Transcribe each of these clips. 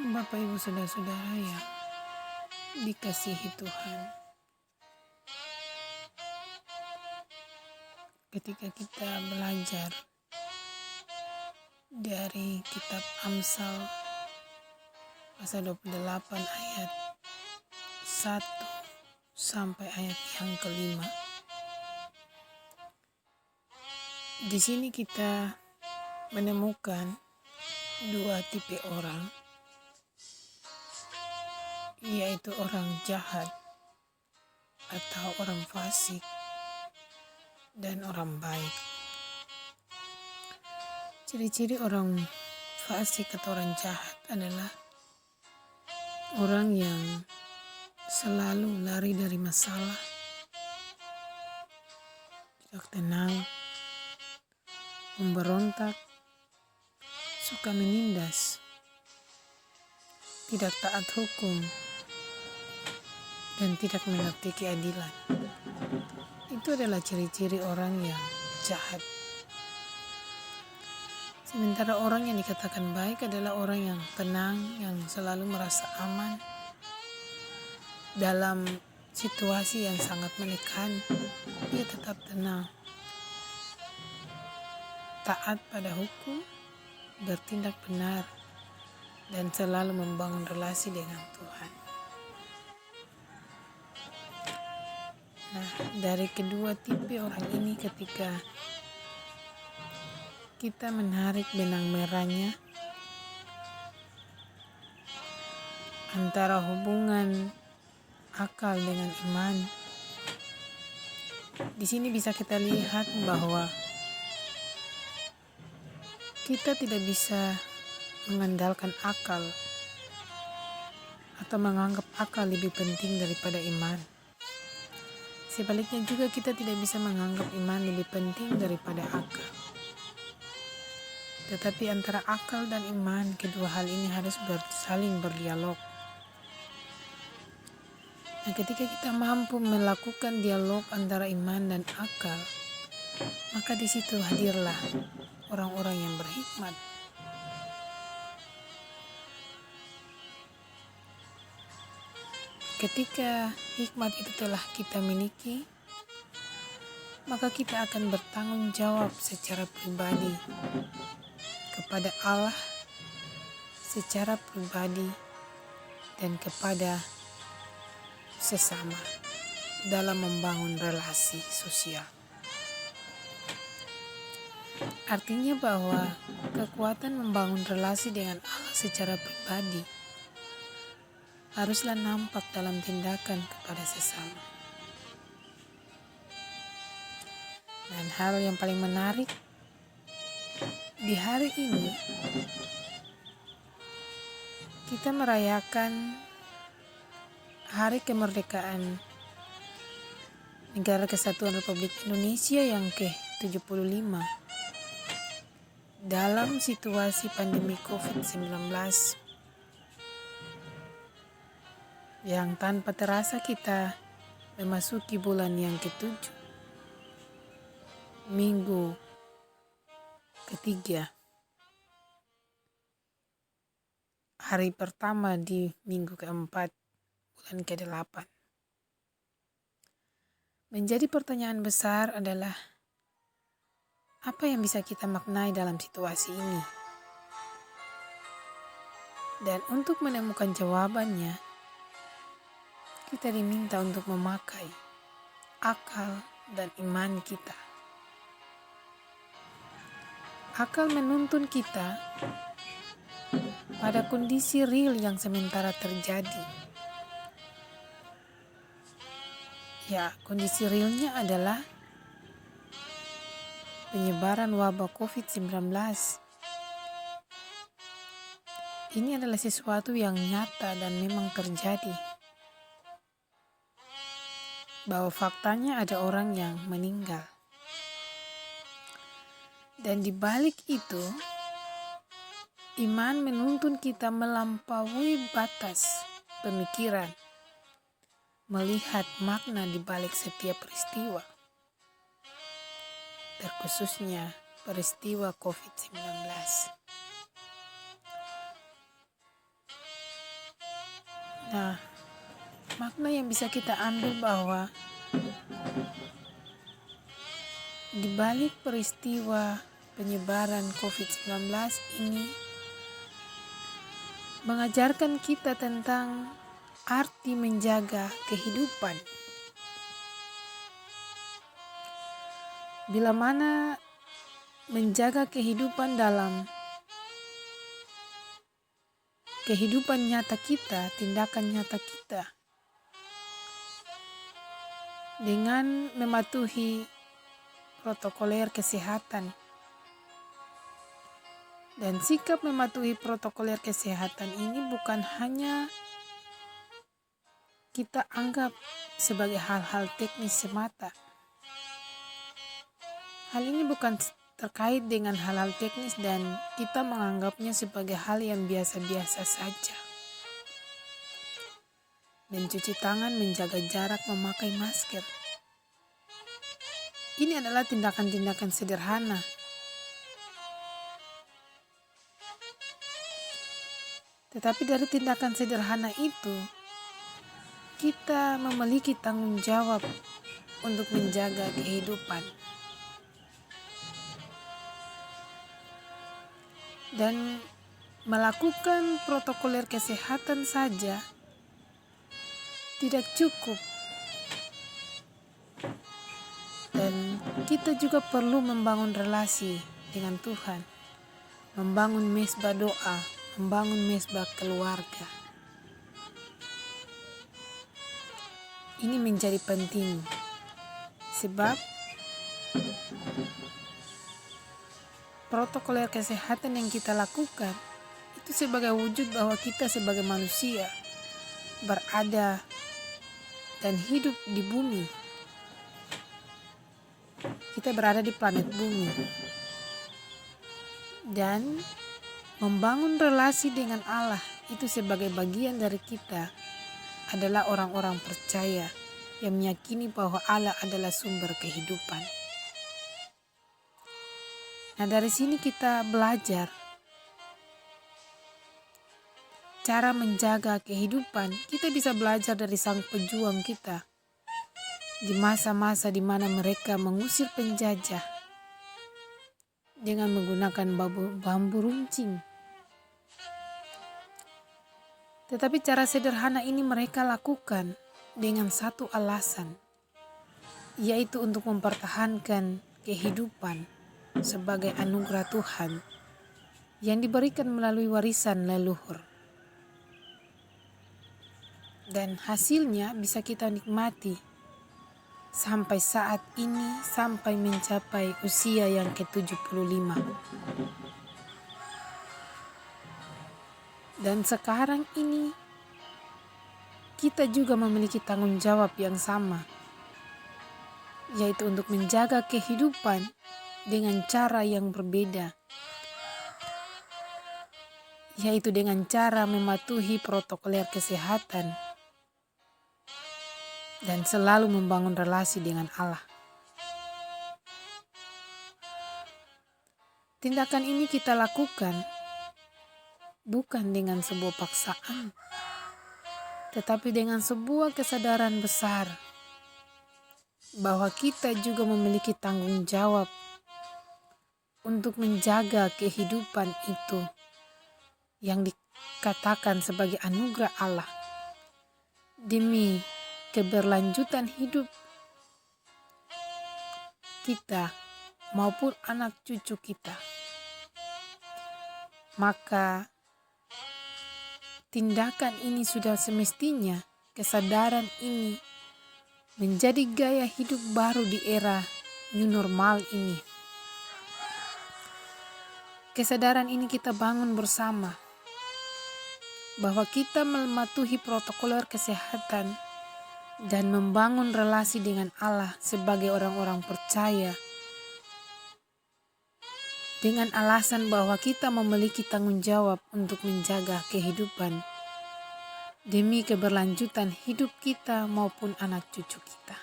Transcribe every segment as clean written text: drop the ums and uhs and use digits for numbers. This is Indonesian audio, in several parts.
Bapak Ibu Saudara-saudara yang dikasihi Tuhan, ketika kita belajar dari kitab Amsal pasal 28 ayat 1 sampai ayat yang kelima, di sini kita menemukan dua tipe orang, yaitu orang jahat atau orang fasik dan orang baik. Ciri-ciri orang fasik atau orang jahat adalah orang yang selalu lari dari masalah, tidak tenang, memberontak, suka menindas, tidak taat hukum, dan tidak mengerti keadilan. Itu adalah ciri-ciri orang yang jahat. Sementara orang yang dikatakan baik adalah orang yang tenang, yang selalu merasa aman dalam situasi yang sangat menekan. Dia tetap tenang, taat pada hukum, bertindak benar, dan selalu membangun relasi dengan Tuhan. Nah, dari kedua tipe orang ini, ketika kita menarik benang merahnya antara hubungan akal dengan iman, di sini bisa kita lihat bahwa kita tidak bisa mengandalkan akal atau menganggap akal lebih penting daripada iman. Sebaliknya juga kita tidak bisa menganggap iman lebih penting daripada akal. Tetapi antara akal dan iman, kedua hal ini harus saling berdialog. Nah, ketika kita mampu melakukan dialog antara iman dan akal, maka di situ hadirlah orang-orang yang berhikmat. Ketika hikmat itu telah kita miliki, maka kita akan bertanggung jawab secara pribadi kepada Allah, secara pribadi, dan kepada sesama dalam membangun relasi sosial. Artinya bahwa kekuatan membangun relasi dengan Allah secara pribadi haruslah nampak dalam tindakan kepada sesama. Dan hal yang paling menarik, di hari ini kita merayakan Hari Kemerdekaan Negara Kesatuan Republik Indonesia yang ke-75 dalam situasi pandemi COVID-19 yang tanpa terasa kita memasuki bulan yang ke-7, minggu ketiga, hari pertama di minggu keempat, bulan ke-8. Menjadi pertanyaan besar adalah, apa yang bisa kita maknai dalam situasi ini? Dan untuk menemukan jawabannya, kita diminta untuk memakai akal dan iman kita. Akal menuntun kita pada kondisi real yang sementara terjadi. Ya, kondisi realnya adalah penyebaran wabah COVID-19. Ini adalah sesuatu yang nyata dan memang terjadi. Bahwa faktanya ada orang yang meninggal. Dan di balik itu, iman menuntun kita melampaui batas pemikiran, melihat makna di balik setiap peristiwa, terkhususnya peristiwa COVID-19. Nah, makna yang bisa kita ambil bahwa di balik peristiwa penyebaran COVID-19 ini mengajarkan kita tentang arti menjaga kehidupan. Bila mana menjaga kehidupan dalam kehidupan nyata kita, tindakan nyata kita, dengan mematuhi protokoler kesehatan. Dan sikap mematuhi protokoler kesehatan ini bukan hanya kita anggap sebagai hal-hal teknis semata. Hal ini bukan terkait dengan hal-hal teknis dan kita menganggapnya sebagai hal yang biasa-biasa saja. Mencuci tangan, menjaga jarak, memakai masker. Ini adalah tindakan-tindakan sederhana. Tetapi dari tindakan sederhana itu, kita memiliki tanggung jawab untuk menjaga kehidupan. Dan melakukan protokoler kesehatan saja tidak cukup. Dan kita juga perlu membangun relasi dengan Tuhan, membangun mesbah doa, membangun mesbah keluarga. Ini menjadi penting sebab protokoler kesehatan yang kita lakukan itu sebagai wujud bahwa kita sebagai manusia berada dan hidup di bumi. Kita berada di planet bumi. Dan membangun relasi dengan Allah itu sebagai bagian dari kita adalah orang-orang percaya yang meyakini bahwa Allah adalah sumber kehidupan. Nah, dari sini kita belajar cara menjaga kehidupan. Kita bisa belajar dari sang pejuang kita di masa-masa di mana mereka mengusir penjajah dengan menggunakan bambu runcing. Tetapi cara sederhana ini mereka lakukan dengan satu alasan, yaitu untuk mempertahankan kehidupan sebagai anugerah Tuhan yang diberikan melalui warisan leluhur. Dan hasilnya bisa kita nikmati sampai saat ini, sampai mencapai usia yang ke-75. Dan sekarang ini kita juga memiliki tanggung jawab yang sama, yaitu untuk menjaga kehidupan dengan cara yang berbeda, yaitu dengan cara mematuhi protokoler kesehatan dan selalu membangun relasi dengan Allah. Tindakan ini kita lakukan bukan dengan sebuah paksaan, tetapi dengan sebuah kesadaran besar bahwa kita juga memiliki tanggung jawab untuk menjaga kehidupan itu yang dikatakan sebagai anugerah Allah demi keberlanjutan hidup kita maupun anak cucu kita. Maka tindakan ini sudah semestinya, kesadaran ini menjadi gaya hidup baru di era new normal ini. Kesadaran ini kita bangun bersama bahwa kita mematuhi protokoler kesehatan dan membangun relasi dengan Allah sebagai orang-orang percaya dengan alasan bahwa kita memiliki tanggung jawab untuk menjaga kehidupan demi keberlanjutan hidup kita maupun anak cucu kita.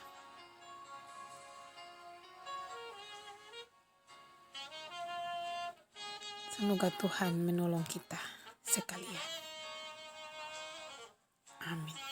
Semoga Tuhan menolong kita sekalian. Amin.